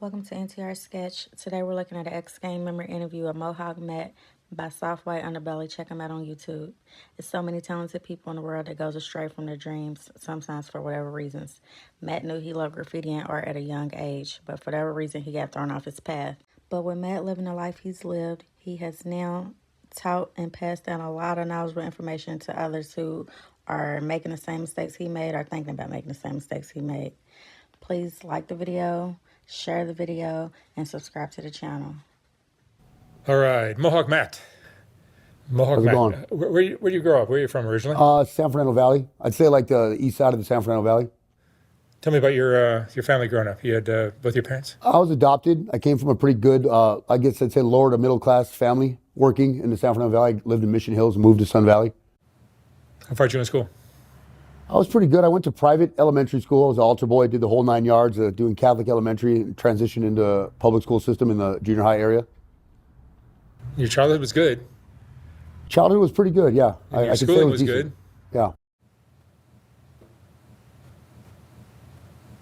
Welcome to ntr.sketch. Today we're looking at an X Game member interview of Mohawk Matt by Soft White Underbelly. Check him out on YouTube. There's so many talented people in the world that goes astray from their dreams, sometimes for whatever reasons. Matt knew he loved graffiti and art at a young age, but for whatever reason he got thrown off his path. But with Matt living the life he's lived, he has now taught and passed down a lot of knowledgeable information to others who are making the same mistakes he made or thinking about making the same mistakes he made. Please like the video, share the video, and subscribe to the channel. All right, Mohawk Matt. Mohawk How's it Matt. going? Where do you grow up? Where are you from originally? San Fernando Valley. I'd say like the east side of the San Fernando Valley. Tell me about your family growing up. You had both your parents? I was adopted. I came from a pretty good, I guess I'd say lower to middle class family working in the San Fernando Valley. I lived in Mission Hills and moved to Sun Valley. How far did you in school? I was pretty good. I went to private elementary school. I was an altar boy. I did the whole 9 yards, doing Catholic elementary, transitioned into public school system in the junior high area. Your childhood was good. Childhood was pretty good, yeah. And your I could say it schooling was decent. good. Yeah.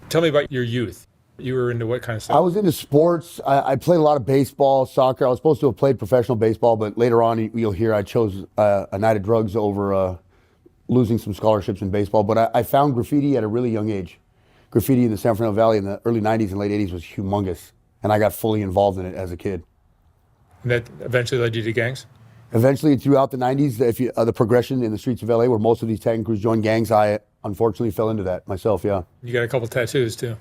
Tell me about your youth. You were into what kind of stuff? I was into sports. I played a lot of baseball, soccer. I was supposed to have played professional baseball, but later on you'll hear I chose a night of drugs over losing some scholarships in baseball. But I found graffiti at a really young age. Graffiti in the San Fernando Valley in the early 90s and late 80s was humongous, and I got fully involved in it as a kid. And that eventually led you to gangs? Eventually, throughout the 90s, the progression in the streets of LA where most of these tagging crews joined gangs, I unfortunately fell into that myself, yeah. You got a couple tattoos too.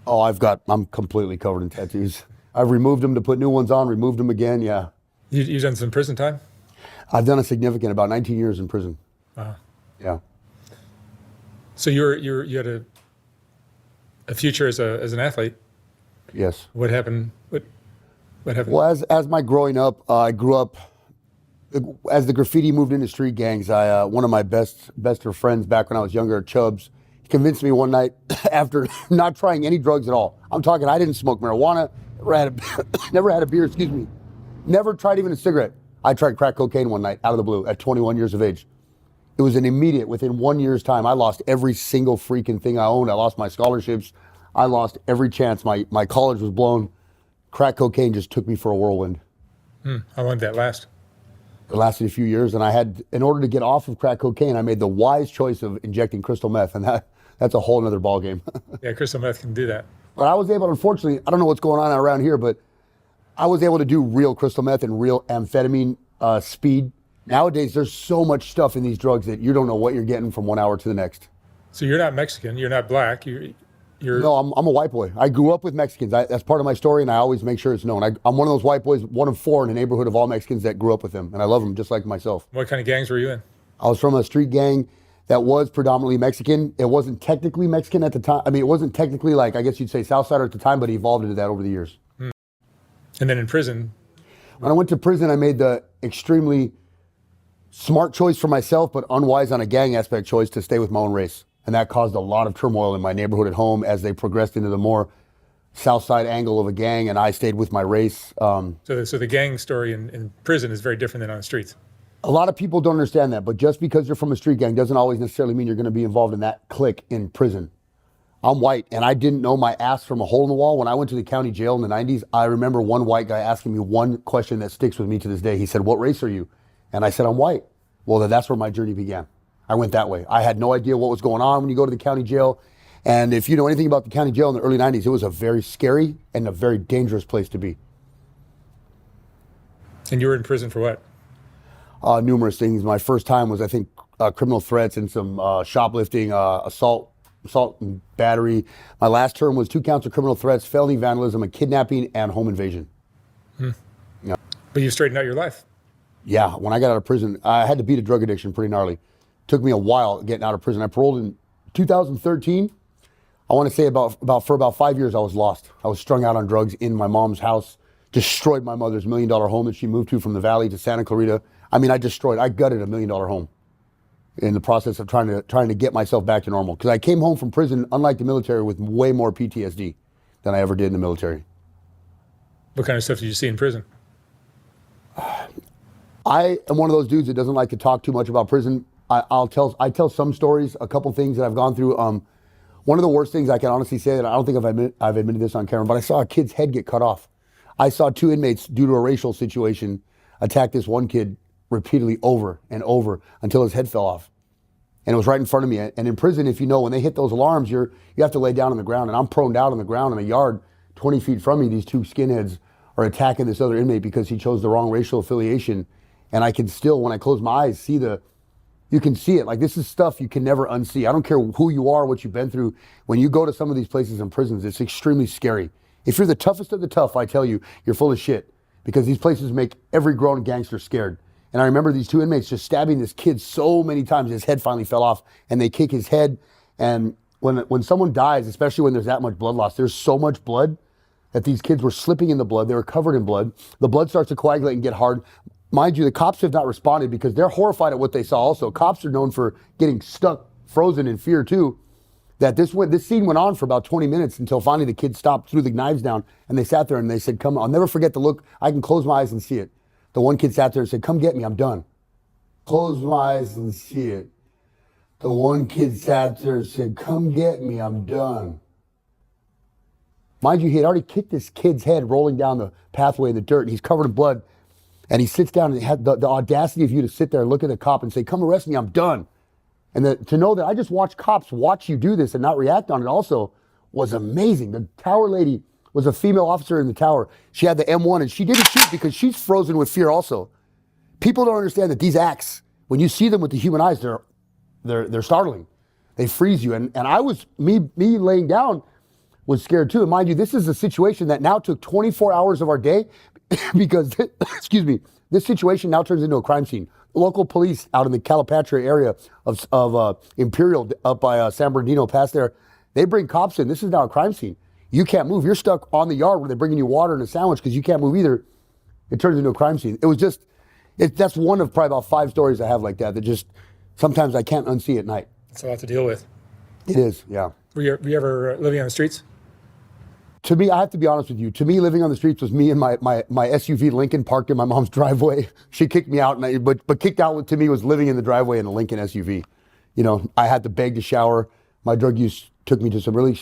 Oh, I'm completely covered in tattoos. I've removed them to put new ones on, removed them again, yeah. You done some prison time? I've done a significant, about 19 years in prison. Wow. Yeah. So you had a future as an athlete. Yes. What happened? What happened? Well, as my growing up, I grew up, as the graffiti moved into street gangs, one of my bester friends back when I was younger, Chubbs, he convinced me one night after not trying any drugs at all. I'm talking, I didn't smoke marijuana, never had a beer, excuse me. Never tried even a cigarette. I tried crack cocaine one night out of the blue at 21 years of age. It was an immediate, within 1 year's time, I lost every single freaking thing I owned. I lost my scholarships. I lost every chance. My college was blown. Crack cocaine just took me for a whirlwind. How long did that last? It lasted a few years, and in order to get off of crack cocaine, I made the wise choice of injecting crystal meth, and that's a whole nother ballgame. Yeah, crystal meth can do that. But I was able, unfortunately, I don't know what's going on around here, but I was able to do real crystal meth and real amphetamine speed. Nowadays, there's so much stuff in these drugs that you don't know what you're getting from 1 hour to the next. So you're not Mexican. You're not black. You're No, I'm a white boy. I grew up with Mexicans. That's part of my story, and I always make sure it's known. I'm one of those white boys, one of four in a neighborhood of all Mexicans that grew up with them, and I love them just like myself. What kind of gangs were you in? I was from a street gang that was predominantly Mexican. It wasn't technically Mexican at the time. I mean, it wasn't technically like, I guess you'd say Southsider at the time, but it evolved into that over the years. And then in prison? When I went to prison, I made the extremely smart choice for myself, but unwise on a gang aspect choice to stay with my own race. And that caused a lot of turmoil in my neighborhood at home as they progressed into the more south side angle of a gang, and I stayed with my race. So the gang story in prison is very different than on the streets. A lot of people don't understand that, but just because you're from a street gang doesn't always necessarily mean you're going to be involved in that clique in prison. I'm white, and I didn't know my ass from a hole in the wall. When I went to the county jail in the 90s, I remember one white guy asking me one question that sticks with me to this day. He said, "What race are you?" And I said, "I'm white." Well, that's where my journey began. I went that way. I had no idea what was going on when you go to the county jail. And if you know anything about the county jail in the early 90s, it was a very scary and a very dangerous place to be. And you were in prison for what? Numerous things. My first time was, I think, criminal threats and some shoplifting, assault and battery. My last term was 2 counts of criminal threats, felony vandalism, a kidnapping, and home invasion. Yeah. But you straightened out your life. Yeah, when I got out of prison, I had to beat a drug addiction pretty gnarly. Took me a while getting out of prison. I paroled in 2013. I want to say for about 5 years I was lost. I was strung out on drugs in my mom's house, destroyed my mother's $1 million home that she moved to from the valley to Santa Clarita. I mean, I gutted a $1 million home in the process of trying to get myself back to normal. Because I came home from prison, unlike the military, with way more PTSD than I ever did in the military. What kind of stuff did you see in prison? I am one of those dudes that doesn't like to talk too much about prison. I tell some stories, a couple things that I've gone through. One of the worst things I can honestly say, that I don't think I've admitted this on camera, but I saw a kid's head get cut off. I saw 2 inmates, due to a racial situation, attack this one kid repeatedly over and over until his head fell off. And it was right in front of me. And in prison, if you know, when they hit those alarms, you have to lay down on the ground. And I'm prone out on the ground in a yard 20 feet from me. These 2 skinheads are attacking this other inmate because he chose the wrong racial affiliation. And I can still, when I close my eyes, you can see it. Like, this is stuff you can never unsee. I don't care who you are, what you've been through. When you go to some of these places in prisons, it's extremely scary. If you're the toughest of the tough, I tell you, you're full of shit, because these places make every grown gangster scared. And I remember these 2 inmates just stabbing this kid so many times, his head finally fell off, and they kick his head. And when someone dies, especially when there's that much blood loss, there's so much blood that these kids were slipping in the blood. They were covered in blood. The blood starts to coagulate and get hard. Mind you, the cops have not responded because they're horrified at what they saw also. Cops are known for getting stuck, frozen in fear too. That this scene went on for about 20 minutes until finally the kids stopped, threw the knives down, and they sat there and they said, come on. I'll never forget the look. I can close my eyes and see it. The one kid sat there and said, come get me, I'm done. Close my eyes and see it. The one kid sat there and said, come get me, I'm done. Mind you, he had already kicked this kid's head rolling down the pathway in the dirt, and he's covered in blood. And he sits down, and he had the audacity of you to sit there and look at the cop and say, come arrest me, I'm done. And to know that I just watched cops watch you do this and not react on it also was amazing. The tower lady was a female officer in the tower. She had the M1, and she didn't shoot because she's frozen with fear also. People don't understand that these acts, when you see them with the human eyes, they're startling. They freeze you. And I was, me laying down was scared too. And mind you, this is a situation that now took 24 hours of our day because, excuse me, this situation now turns into a crime scene. Local police out in the Calipatria area of Imperial up by San Bernardino past there, they bring cops in. This is now a crime scene. You can't move. You're stuck on the yard where they're bringing you water and a sandwich because you can't move either. It turns into a crime scene. It was just, that's one of probably about 5 stories I have like that just sometimes I can't unsee at night. It's a lot to deal with. It is, yeah. Were you ever living on the streets? To me, I have to be honest with you. To me, living on the streets was me and my SUV Lincoln parked in my mom's driveway. She kicked me out, but kicked out to me was living in the driveway in a Lincoln SUV. You know, I had to beg to shower. My drug use took me to some really,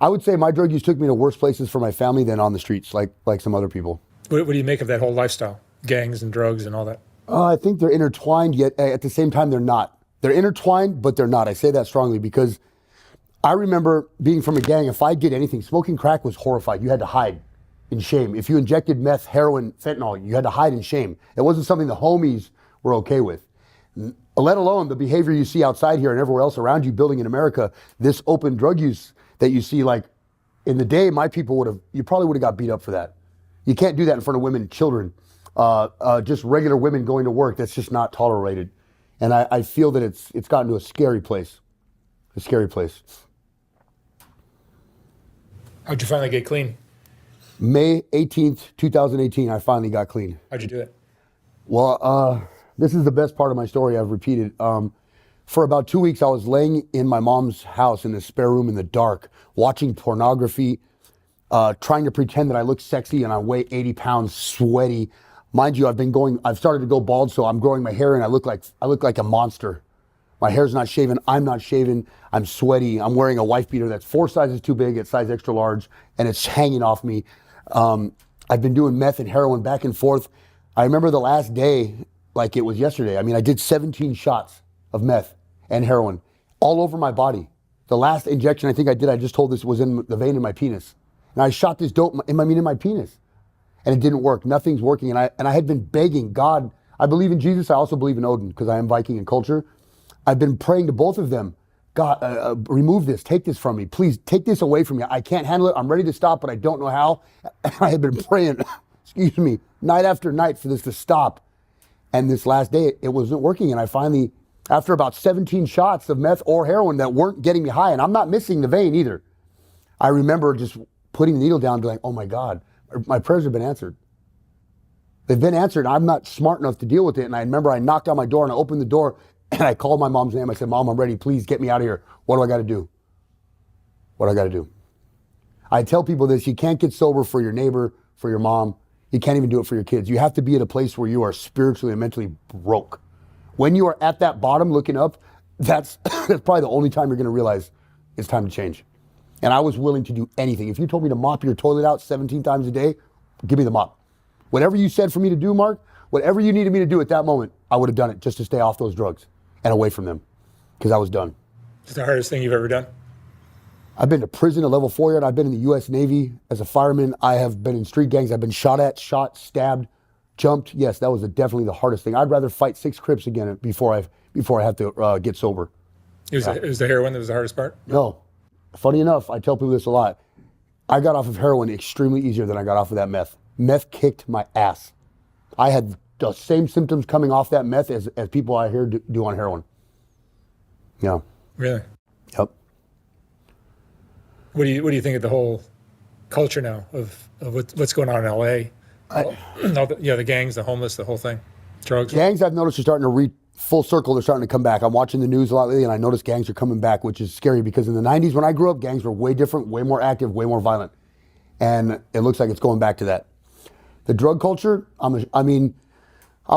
I would say my drug use took me to worse places for my family than on the streets, like some other people. What do you make of that whole lifestyle? Gangs and drugs and all that? I think they're intertwined, yet at the same time, they're not. They're intertwined, but they're not. I say that strongly because I remember being from a gang. If I did anything, smoking crack was horrified. You had to hide in shame. If you injected meth, heroin, fentanyl, you had to hide in shame. It wasn't something the homies were okay with. Let alone the behavior you see outside here and everywhere else around you building in America, this open drug use that you see, like in the day, my people you probably would have got beat up for that. You can't do that in front of women and children. Just regular women going to work, that's just not tolerated. And I feel that it's gotten to a scary place. A scary place. How'd you finally get clean? May 18th, 2018, I finally got clean. How'd you do it? Well, this is the best part of my story I've repeated. For about 2 weeks, I was laying in my mom's house in the spare room in the dark, watching pornography, trying to pretend that I look sexy and I weigh 80 pounds, sweaty. Mind you, I've started to go bald, so I'm growing my hair and I look like a monster. My hair's not shaven, I'm not shaven, I'm sweaty, I'm wearing a wife beater that's 4 sizes too big, it's size extra large, and it's hanging off me. I've been doing meth and heroin back and forth. I remember the last day like it was yesterday. I mean, I did 17 shots of meth and heroin all over my body. The last injection I think I did, I just told this, was in the vein in my penis. And I shot this dope in my penis. And it didn't work. Nothing's working. And I had been begging God. I believe in Jesus. I also believe in Odin because I am Viking in culture. I've been praying to both of them. God, remove this. Take this from me. Please take this away from me. I can't handle it. I'm ready to stop, but I don't know how. I had been praying, excuse me, night after night for this to stop. And this last day, it wasn't working. And I finally, after about 17 shots of meth or heroin that weren't getting me high, and I'm not missing the vein either, I remember just putting the needle down and going, oh my God, my prayers have been answered. They've been answered. I'm not smart enough to deal with it. And I remember I knocked on my door and I opened the door and I called my mom's name. I said, Mom, I'm ready. Please get me out of here. What do I got to do? What do I got to do? I tell people this, you can't get sober for your neighbor, for your mom. You can't even do it for your kids. You have to be at a place where you are spiritually and mentally broke. When you are at that bottom looking up, that's probably the only time you're going to realize it's time to change. And I was willing to do anything. If you told me to mop your toilet out 17 times a day, give me the mop. Whatever you said for me to do, Mark, whatever you needed me to do at that moment, I would have done it just to stay off those drugs and away from them, because I was done. It's the hardest thing you've ever done? I've been to prison, a level 4 yard. I've been in the U.S. Navy as a fireman. I have been in street gangs. I've been shot at, stabbed, jumped. Yes, that was definitely the hardest thing. I'd rather fight 6 Crips again before I have to get sober. It was the heroin that was the hardest part? No. Funny enough, I tell people this a lot. I got off of heroin extremely easier than I got off of that meth. Meth kicked my ass. I had the same symptoms coming off that meth as people out here do on heroin. Yeah. Really? Yep. What do you think of the whole culture now of what's going on in LA? The gangs, the homeless, the whole thing, drugs. Gangs, I've noticed, are starting to full circle. They're starting to come back. I'm watching the news a lot lately, and I notice gangs are coming back, which is scary because in the 90s when I grew up, gangs were way different, way more active, way more violent, and it looks like it's going back to that. The drug culture. I'm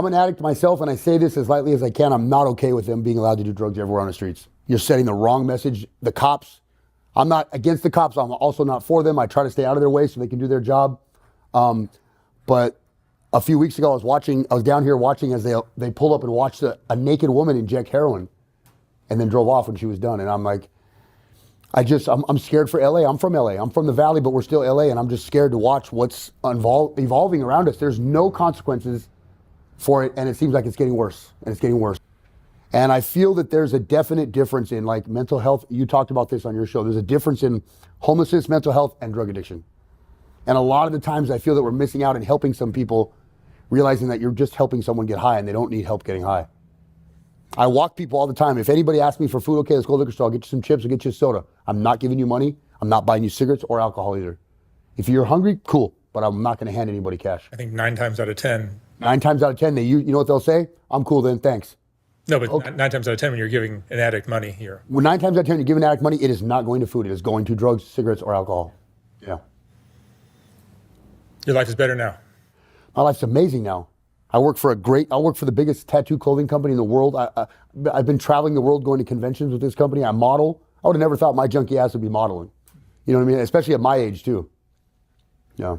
an addict myself, and I say this as lightly as I can. I'm not okay with them being allowed to do drugs everywhere on the streets. You're setting the wrong message. The cops. I'm not against the cops. I'm also not for them. I try to stay out of their way so they can do their job. But a few weeks ago, I was down here watching as they pulled up and watched a naked woman inject heroin and then drove off when she was done. And I'm like, I'm scared for LA. I'm from LA. I'm from the Valley, but we're still LA. And I'm just scared to watch what's evolving around us. There's no consequences for it. And it seems like it's getting worse and it's getting worse. And I feel that there's a definite difference in like mental health. You talked about this on your show. There's a difference in homelessness, mental health, and drug addiction. And a lot of the times I feel that we're missing out in helping some people, realizing that you're just helping someone get high and they don't need help getting high. I walk people all the time. If anybody asks me for food, okay, let's go to the liquor store. I'll get you some chips, I'll get you a soda. I'm not giving you money. I'm not buying you cigarettes or alcohol either. If you're hungry, cool, but I'm not going to hand anybody cash. I think 9 times out of 10. 9 times out of 10, you know what they'll say? I'm cool then, thanks. No, but okay. 9 times out of 10 when you're giving an addict money here. When 9 times out of 10 you're giving an addict money, it is not going to food. It is going to drugs, cigarettes, or alcohol. Yeah. Your life is better now. My life's amazing now. I work for the biggest tattoo clothing company in the world. I've been traveling the world going to conventions with this company. I model. I would have never thought my junky ass would be modeling. You know what I mean? Especially at my age too. Yeah.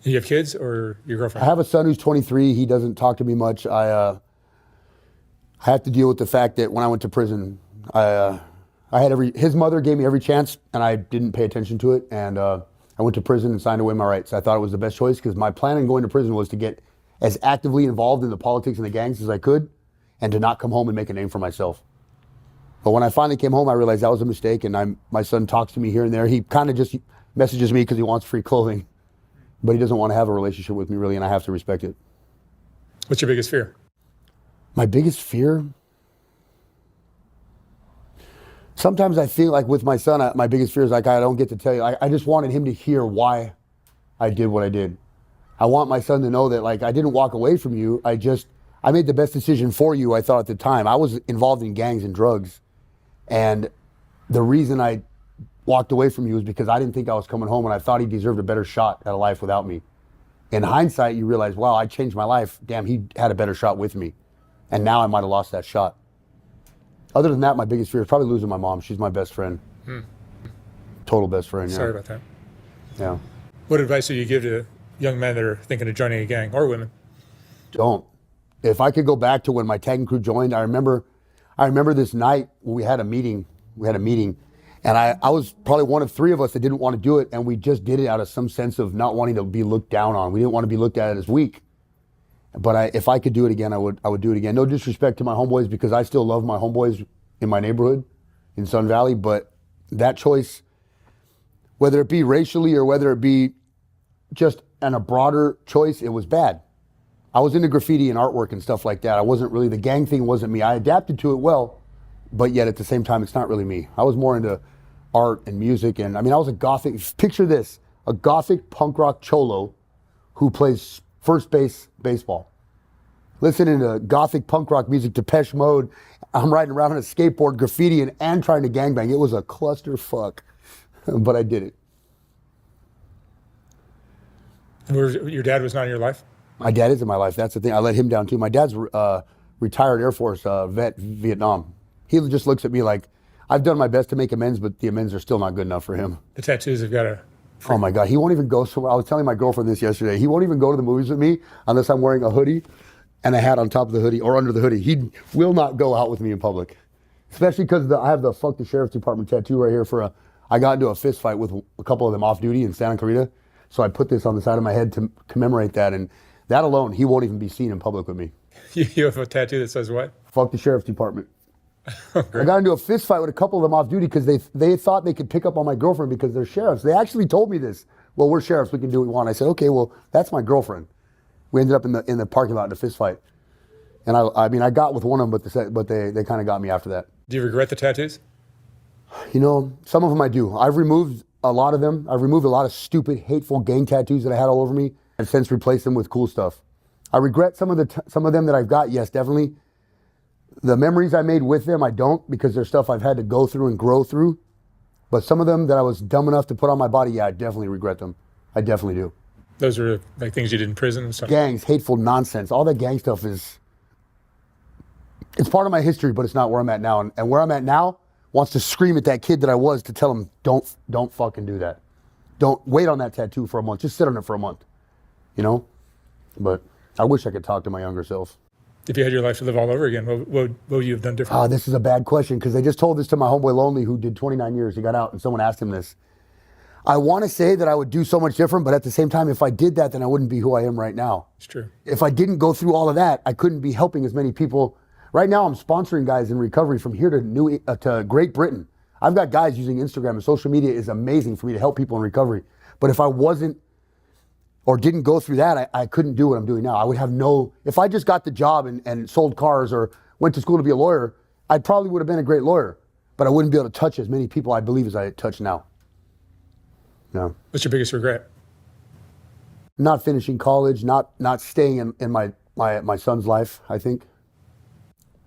Do you have kids or your girlfriend? I have a son who's 23. He doesn't talk to me much. I have to deal with the fact that when I went to prison, his mother gave me every chance and I didn't pay attention to it. And I went to prison and signed away my rights. I thought it was the best choice because my plan in going to prison was to get as actively involved in the politics and the gangs as I could and to not come home and make a name for myself. But when I finally came home, I realized that was a mistake. And my son talks to me here and there. He kind of just messages me because he wants free clothing, but he doesn't want to have a relationship with me really, and I have to respect it. What's your biggest fear? My biggest fear? Sometimes I feel like with my son, my biggest fear is like I don't get to tell you. I just wanted him to hear why I did what I did. I want my son to know that like I didn't walk away from you. I made the best decision for you, I thought at the time. I was involved in gangs and drugs. And the reason I walked away from you was because I didn't think I was coming home and I thought he deserved a better shot at a life without me. In hindsight, you realize, wow, I changed my life. Damn, he had a better shot with me. And now I might have lost that shot. Other than that, my biggest fear is probably losing my mom. She's my best friend. Total best friend, yeah. Sorry about that. Yeah. What advice would you give to young men that are thinking of joining a gang, or women? Don't. If I could go back to when my tagging crew joined, I remember this night when we had a meeting. And I was probably one of 3 of us that didn't want to do it, and we just did it out of some sense of not wanting to be looked down on. We didn't want to be looked at as weak. But if I could do it again, I would do it again. No disrespect to my homeboys, because I still love my homeboys in my neighborhood in Sun Valley, but that choice, whether it be racially or whether it be just in a broader choice, it was bad. I was into graffiti and artwork and stuff like that. I wasn't really, the gang thing wasn't me. I adapted to it well, but yet at the same time, it's not really me. I was more into art and music. And I mean, I was a gothic, picture this, a gothic punk rock cholo who plays first base baseball. Listening to gothic punk rock music, Depeche Mode. I'm riding around on a skateboard, graffiti, and trying to gangbang. It was a clusterfuck, but I did it. Your dad was not in your life? My dad is in my life. That's the thing. I let him down too. My dad's retired Air Force vet, Vietnam. He just looks at me like I've done my best to make amends, but the amends are still not good enough for him. The tattoos have got to. Oh my God, he won't even go somewhere. I was telling my girlfriend this yesterday. He won't even go to the movies with me unless I'm wearing a hoodie and a hat on top of the hoodie or under the hoodie. He will not go out with me in public, especially because I have the "fuck the sheriff's department" tattoo right here. I got into a fist fight with a couple of them off duty in Santa Clarita, so I put this on the side of my head to commemorate that. And that alone, he won't even be seen in public with me. You have a tattoo that says what? Fuck the sheriff's department. I got into a fist fight with a couple of them off duty because they thought they could pick up on my girlfriend because they're sheriffs. They actually told me this. Well, we're sheriffs. We can do what we want. I said, okay, well, that's my girlfriend. We ended up in the parking lot in a fist fight. And I mean, I got with one of them, but they kind of got me after that. Do you regret the tattoos? You know, some of them I do. I've removed a lot of them. I've removed a lot of stupid, hateful gang tattoos that I had all over me and since replaced them with cool stuff. I regret some of them that I've got. Yes, definitely. The memories I made with them, I don't, because there's stuff I've had to go through and grow through. But some of them that I was dumb enough to put on my body, yeah, I definitely regret them. I definitely do. Those are like things you did in prison and stuff? Gangs, hateful nonsense. All that gang stuff it's part of my history, but it's not where I'm at now. And where I'm at now wants to scream at that kid that I was to tell him, don't fucking do that. Don't wait on that tattoo for a month. Just sit on it for a month, you know? But I wish I could talk to my younger self. If you had your life to live all over again, what would you have done differently? This is a bad question because they just told this to my homeboy Lonely, who did 29 years. He got out and someone asked him this. I want to say that I would do so much different, but at the same time, if I did that, then I wouldn't be who I am right now. It's true. If I didn't go through all of that, I couldn't be helping as many people. Right now, I'm sponsoring guys in recovery from here to Great Britain. I've got guys using Instagram, and social media is amazing for me to help people in recovery. But if I wasn't or didn't go through that, I couldn't do what I'm doing now. I would have if I just got the job and sold cars or went to school to be a lawyer, I probably would have been a great lawyer, but I wouldn't be able to touch as many people I believe as I touch now. Yeah. What's your biggest regret? Not finishing college, not staying in my son's life, I think.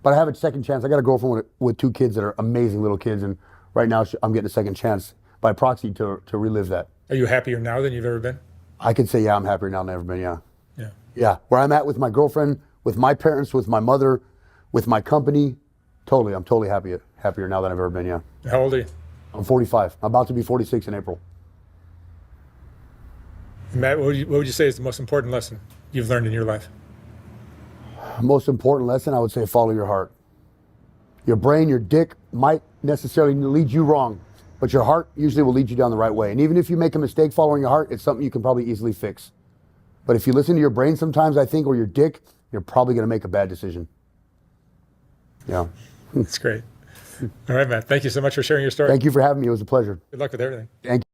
But I have a second chance. I got a girlfriend with 2 kids that are amazing little kids, and right now I'm getting a second chance by proxy to relive that. Are you happier now than you've ever been? I could say, yeah, I'm happier now than I've ever been, yeah. Yeah. Yeah, where I'm at with my girlfriend, with my parents, with my mother, with my company, I'm totally happier now than I've ever been, yeah. How old are you? I'm 45. I'm about to be 46 in April. Matt, what would you say is the most important lesson you've learned in your life? Most important lesson, I would say follow your heart. Your brain, your dick might necessarily lead you wrong, but your heart usually will lead you down the right way. And even if you make a mistake following your heart, it's something you can probably easily fix. But if you listen to your brain sometimes, I think, or your dick, you're probably going to make a bad decision. Yeah. That's great. All right, Matt. Thank you so much for sharing your story. Thank you for having me. It was a pleasure. Good luck with everything. Thank you.